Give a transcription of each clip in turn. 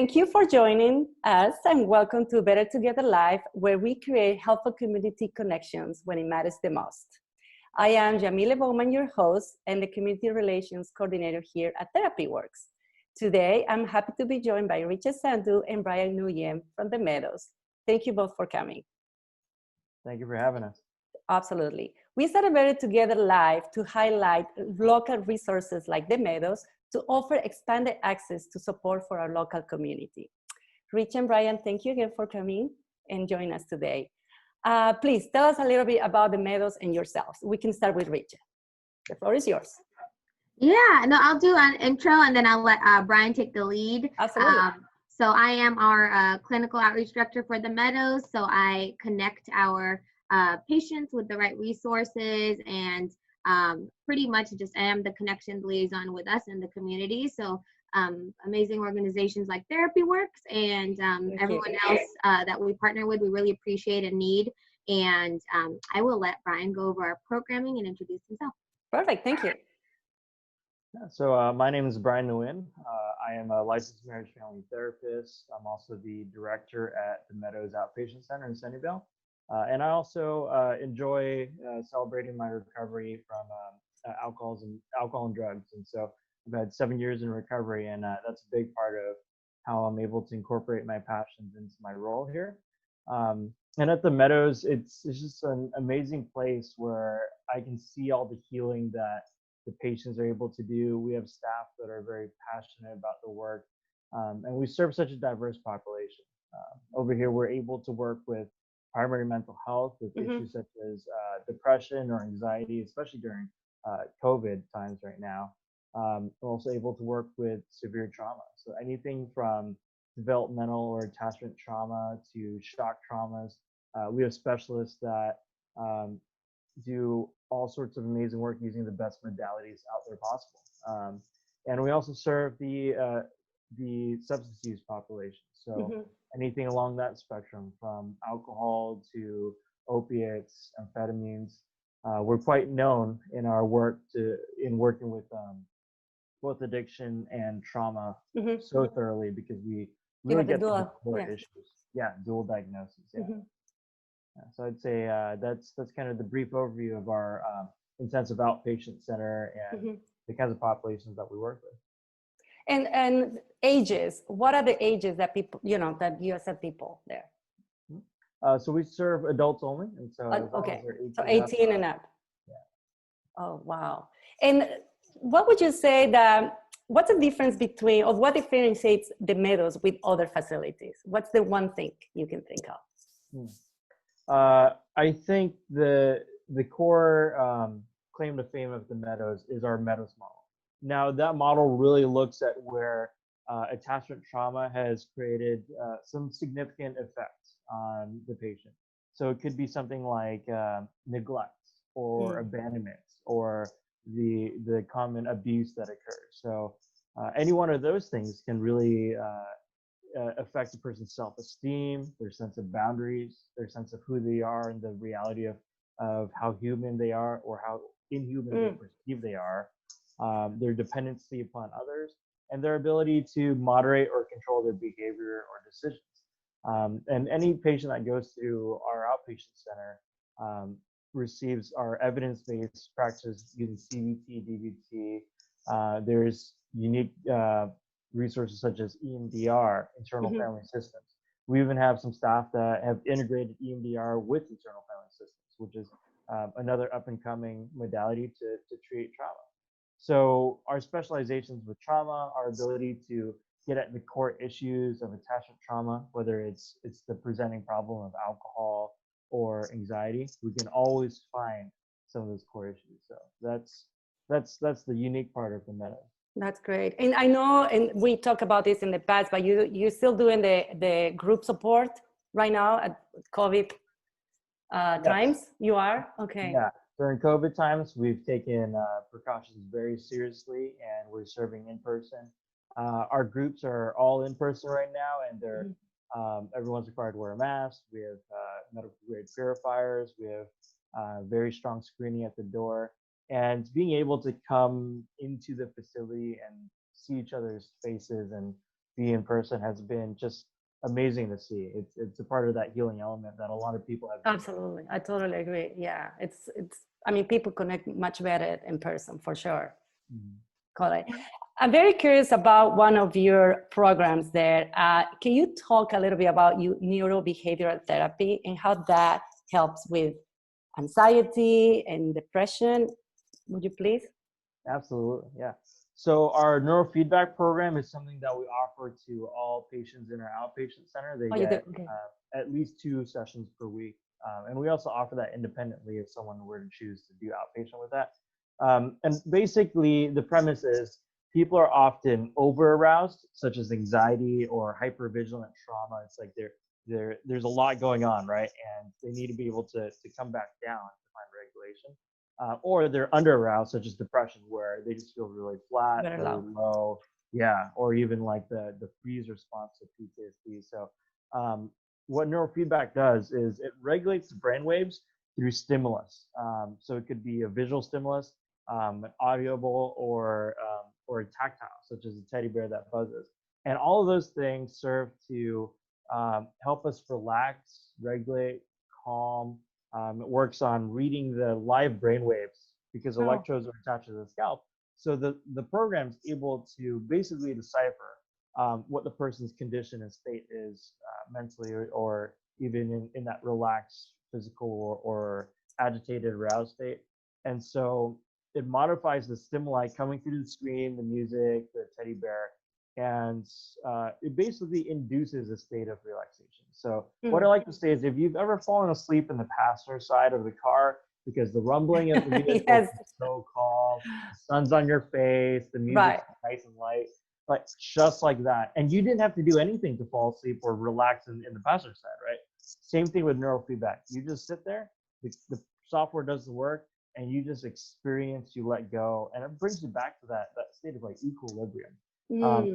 Thank you for joining us and welcome to Better Together Live, where we create helpful community connections when it matters the most. I am Jamile Bowman, your host and the Community Relations Coordinator here at Therapy Works. Today, I'm happy to be joined by Richard Sandu and Brian Nguyen from the Meadows. Thank you both for coming. Thank you for having us. Absolutely. We started Better Together Live to highlight local resources like the Meadows to offer expanded access to support for our local community. Rich and Brian, thank you again for coming and joining us today. Please tell us a little bit about the Meadows and yourselves. We can start with Richard. The floor is yours. Yeah, no, I'll do an intro and then I'll let Brian take the lead. Absolutely. So I am our clinical outreach director for the Meadows. So I connect our patients with the right resources and pretty much just am the connections liaison with us in the community. So amazing organizations like Therapy Works and everyone else that we partner with, we really appreciate and need. And I will let Brian go over our programming and introduce himself. Perfect, thank you. So my name is Brian Nguyen. I am a licensed marriage family therapist. I'm also the director at the Meadows Outpatient Center in Sunnyvale. And I also enjoy celebrating my recovery from alcohol and drugs. And so I've had 7 years in recovery, and that's a big part of how I'm able to incorporate my passions into my role here. And at the Meadows, it's just an amazing place where I can see all the healing that the patients are able to do. We have staff that are very passionate about the work, and we serve such a diverse population. Over here, we're able to work with primary mental health with issues such as depression or anxiety, especially during COVID times right now. We're also able to work with severe trauma. So anything from developmental or attachment trauma to shock traumas. We have specialists that do all sorts of amazing work using the best modalities out there possible. And we also serve the substance use population. So anything along that spectrum, from alcohol to opiates, amphetamines. We're quite known in our work in working with both addiction and trauma so thoroughly, because we really get to the core issues. Yeah, dual diagnosis. Yeah. So I'd say that's kind of the brief overview of our intensive outpatient center and the kinds of populations that we work with. And ages, what are the ages that people, that you accept people there? So we serve adults only, and so okay, so 18 and up. Yeah. Oh, wow. And what would you say what's the difference between, or what differentiates the Meadows with other facilities? What's the one thing you can think of? I think the core claim to fame of the Meadows is our Meadows model. Now, that model really looks at where attachment trauma has created some significant effects on the patient. So it could be something like neglect or abandonment or the common abuse that occurs. So any one of those things can really affect a person's self-esteem, their sense of boundaries, their sense of who they are, and the reality of how human they are or how inhuman they perceive they are, their dependency upon others, and their ability to moderate or control their behavior or decisions. And any patient that goes through our outpatient center receives our evidence-based practices using CBT, DBT. There's unique resources such as EMDR, internal family systems. We even have some staff that have integrated EMDR with internal family systems, which is another up-and-coming modality to treat trauma. So our specializations with trauma, our ability to get at the core issues of attachment trauma, whether it's the presenting problem of alcohol or anxiety, we can always find some of those core issues. So that's the unique part of the Meadows. That's great. And I know, and we talked about this in the past, but you're still doing the group support right now at COVID times? You are? Okay. Yeah. During COVID times, we've taken precautions very seriously, and we're serving in person. Our groups are all in person right now, and they're everyone's required to wear a mask. We have medical grade purifiers. We have very strong screening at the door. And being able to come into the facility and see each other's faces and be in person has been just amazing to see. It's a part of that healing element that a lot of people have. Absolutely. I totally agree. Yeah. I mean, people connect much better in person for sure. Mhm. Correct. I'm very curious about one of your programs there. Can you talk a little bit about neurobehavioral therapy and how that helps with anxiety and depression? Would you please? Absolutely, yeah. So our neurofeedback program is something that we offer to all patients in our outpatient center. They Oh, you do? get Okay. at least 2 sessions per week. And we also offer that independently if someone were to choose to do outpatient with that. And basically, the premise is people are often over aroused, such as anxiety or hypervigilant trauma. It's like there's a lot going on, right? And they need to be able to come back down to find regulation. Or they're under aroused, such as depression, where they just feel really flat, Very really low. low. Yeah, or even like the freeze response to PTSD. So what neurofeedback does is it regulates the brain waves through stimulus. So it could be a visual stimulus, an audible, or a tactile, such as a teddy bear that buzzes. And all of those things serve to help us relax, regulate, calm. It works on reading the live brain waves because Oh. electrodes are attached to the scalp. So the program's able to basically decipher what the person's condition and state is mentally, or even in that relaxed physical or agitated aroused state. And so it modifies the stimuli coming through the screen, the music, the teddy bear, and it basically induces a state of relaxation. So what I like to say is if you've ever fallen asleep in the passenger side of the car because the rumbling of the vehicle Yes. is so calm, the sun's on your face, the music's Right. nice and light, like just like that. And you didn't have to do anything to fall asleep or relax in the passenger side, right? Same thing with neurofeedback. You just sit there, the software does the work, and you just experience, you let go, and it brings you back to that state of like equilibrium.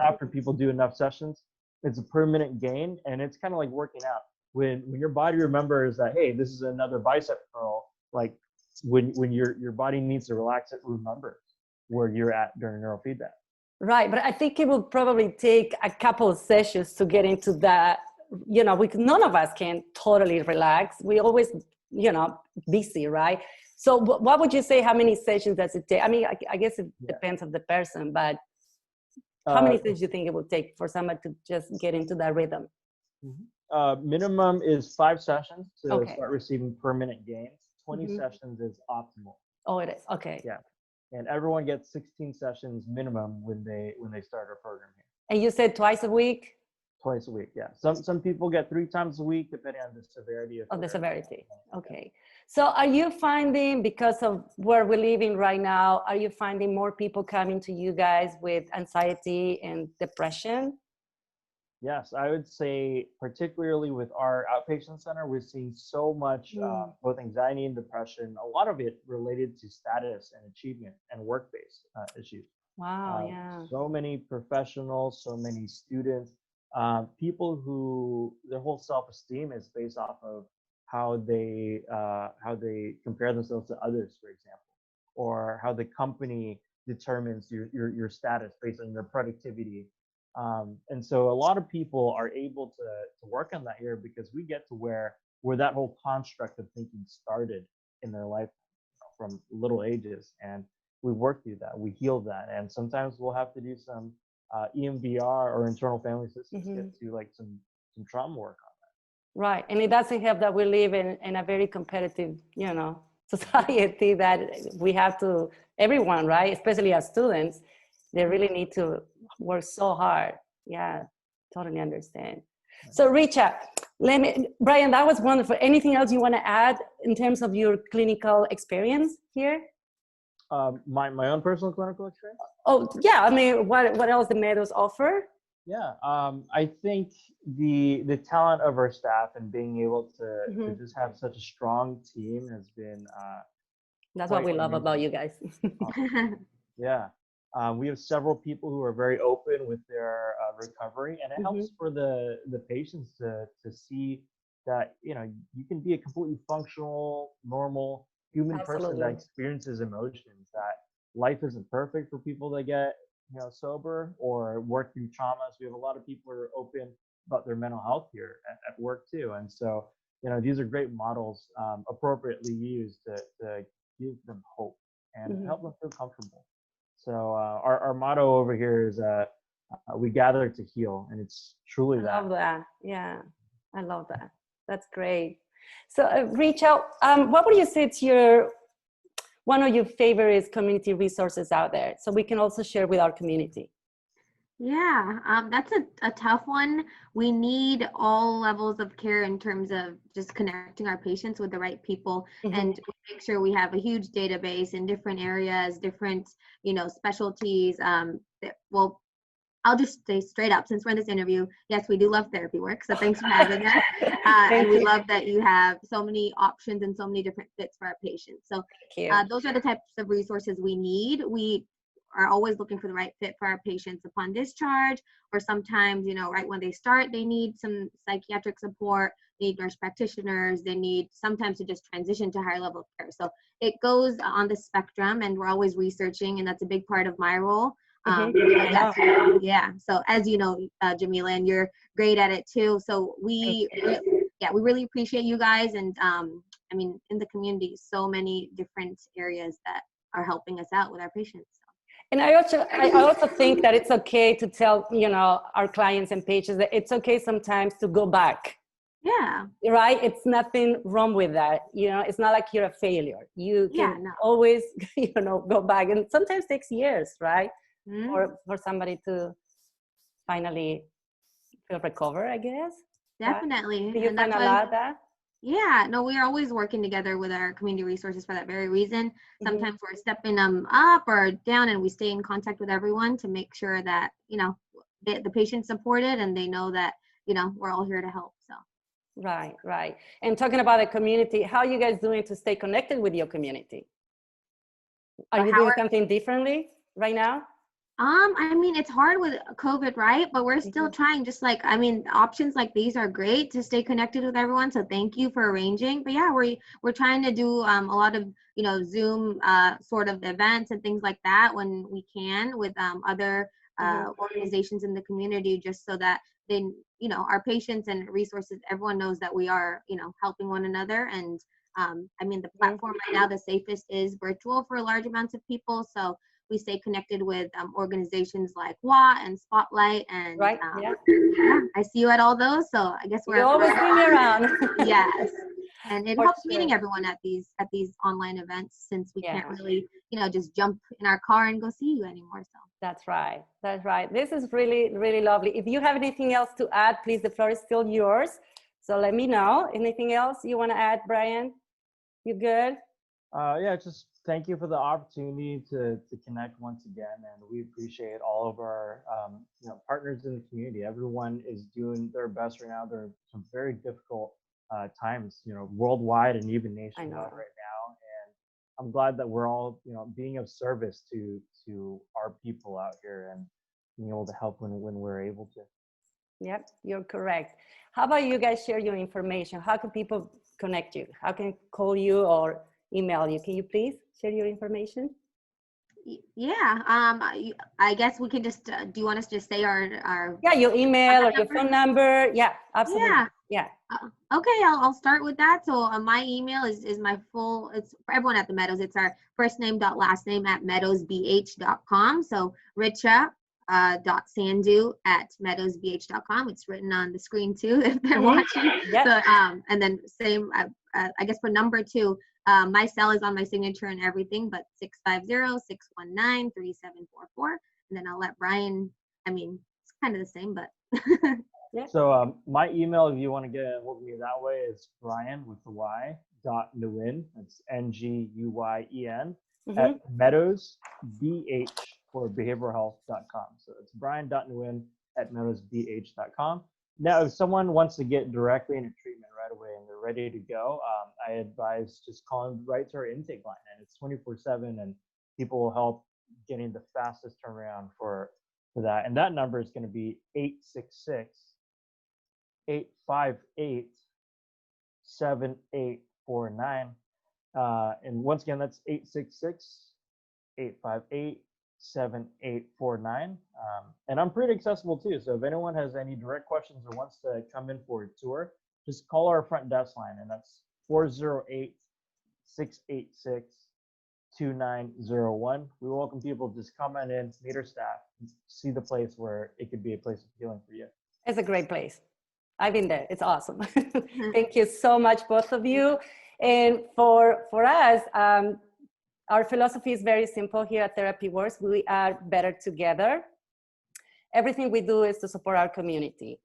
After people do enough sessions, it's a permanent gain, and it's kind of like working out. When your body remembers that, hey, this is another bicep curl, like when your body needs to relax, it remembers where you're at during neurofeedback. Right, but I think it will probably take a couple of sessions to get into that. You know, none of us can totally relax. We always, busy, right? So what would you say, how many sessions does it take? I mean, I guess it depends on the person, but how many sessions do you think it would take for someone to just get into that rhythm? Minimum is 5 sessions to Okay. start receiving permanent gains. 20 sessions is optimal. Oh, it is. Okay. Yeah. And everyone gets 16 sessions minimum when they start our program here. And you said twice a week? Twice a week, yeah. Some people get 3 times a week, depending on the severity of the severity. Okay. So are you finding, because of where we're living right now, are you finding more people coming to you guys with anxiety and depression? Yes, I would say particularly with our outpatient center, we're seeing so much both anxiety and depression, a lot of it related to status and achievement and work-based issues. Wow, yeah. So many professionals, so many students, people who their whole self-esteem is based off of how they compare themselves to others, for example, or how the company determines your status based on your productivity. And so a lot of people are able to work on that here because we get to where that whole construct of thinking started in their life from little ages, and we work through that, we heal that, and sometimes we'll have to do some EMDR or internal family systems to get to like some trauma work on that. Right, and it doesn't help that we live in a very competitive, society that we have to, everyone, right, especially as students, they really need to work so hard. Yeah, totally understand. So Richard, Brian, that was wonderful. Anything else you want to add in terms of your clinical experience here? My own personal clinical experience? Oh, yeah. I mean, what else the Meadows offer? Yeah, I think the talent of our staff and being able to just have such a strong team has been that's what we love amazing. about you guys. Yeah, we have several people who are very open with their recovery, and it helps for the patients to see that you can be a completely functional, normal human person that experiences emotions. That life isn't perfect for people that get sober or work through traumas. We have a lot of people who are open about their mental health here at work too. And so, these are great models appropriately used to give them hope and help them feel comfortable. So our motto over here is we gather to heal, and it's truly that. I love that. Yeah, I love that. That's great. So Richa, what would you say to one of your favorite community resources out there, so we can also share with our community? Yeah, that's a tough one. We need all levels of care in terms of just connecting our patients with the right people and make sure we have a huge database in different areas, different, specialties. Well, I'll just say straight up, since we're in this interview, yes, we do love therapy work. So thanks for having us. And we love that you have so many options and so many different fits for our patients. So those are the types of resources we need. We are always looking for the right fit for our patients upon discharge, or sometimes, right when they start, they need some psychiatric support, they need nurse practitioners, they need sometimes to just transition to higher level of care. So it goes on the spectrum, and we're always researching, and that's a big part of my role. Yeah. So as you know, Jamila, and you're great at it too. So we really appreciate you guys. And in the community, so many different areas that are helping us out with our patients. And I also think that it's okay to tell, our clients and patients that it's okay sometimes to go back. Yeah. Right? It's nothing wrong with that. It's not like you're a failure. You can always, go back. And sometimes takes years, right? For somebody to finally feel recover, I guess. Definitely. Right? Do you find a lot of that? Yeah, no, we are always working together with our community resources for that very reason. Sometimes we're stepping them up or down, and we stay in contact with everyone to make sure that, the patient's supported and they know that, we're all here to help. So. Right. And talking about the community, how are you guys doing to stay connected with your community? Are you doing something differently right now? It's hard with COVID, right? But we're still trying, options like these are great to stay connected with everyone. So thank you for arranging. But yeah, we're trying to do a lot of, Zoom sort of events and things like that when we can with other organizations in the community, just so that then, our patients and resources, everyone knows that we are, helping one another. And the platform right now, the safest is virtual for large amounts of people. So we stay connected with organizations like WA and Spotlight, and I see you at all those. So I guess we're always being around. Yes, and it helps meeting everyone at these online events, since we can't really just jump in our car and go see you anymore. So that's right. This is really, really lovely. If you have anything else to add, please, the floor is still yours. So let me know. Anything else you want to add, Brian? You good? Just thank you for the opportunity to connect once again, and we appreciate all of our partners in the community. Everyone is doing their best right now. There are some very difficult times, worldwide and even nationwide right now, and I'm glad that we're all being of service to our people out here and being able to help when we're able to. Yep, you're correct. How about you guys share your information? How can people connect you? How can call you or email you? Can you please share your information? Yeah. I guess we can just. Do you want us to just say our? Yeah, your email or your phone number. Yeah, absolutely. Yeah. Okay, I'll start with that. So my email is my full. It's for everyone at the Meadows. It's our first name dot last name at meadowsbh.com. So Richa .sandu at meadowsbh.com. It's written on the screen too if they're watching. Yep. So and then same. I guess for number 2. My cell is on my signature and everything, but 650-619-3744. And then I'll let Brian, it's kind of the same, but. Yeah. So my email, if you want to get a hold of me that way, is Brian with the Y .Nguyen. That's NGUYEN at meadowsbh for behavioralhealth.com. So it's Brian.Nguyen at meadowsbh.com. Now, if someone wants to get directly into treatment right away and they're ready to go, I advise just calling right to our intake line, and it's 24/7, and people will help getting the fastest turnaround for that. And that number is going to be 866-858-7849. And once again, that's 866-858-7849. And I'm pretty accessible too. So if anyone has any direct questions or wants to come in for a tour, just call our front desk line, and that's 408-686-2901. We welcome people to just come on in, meet our staff, and see the place where it could be a place of healing for you. It's a great place. I've been there. It's awesome. Thank you so much, both of you. And for us, our philosophy is very simple here at Therapy Works. We are better together. Everything we do is to support our community.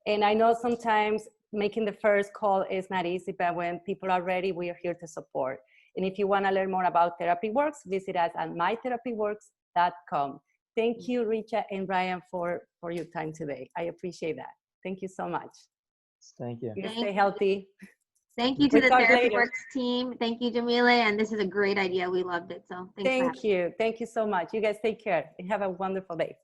And I know sometimes making the first call is not easy, but when people are ready, we are here to support. And if you want to learn more about Therapy Works, visit us at mytherapyworks.com. Thank you, Richa and Brian, for your time today. I appreciate that. Thank you so much. Thank you. You stay healthy. Thank you to We'll the talk Therapy later. Works team. Thank you, Jamila. And this is a great idea. We loved it. So thanks for having me. Thank you. Thank you so much. You guys take care and have a wonderful day.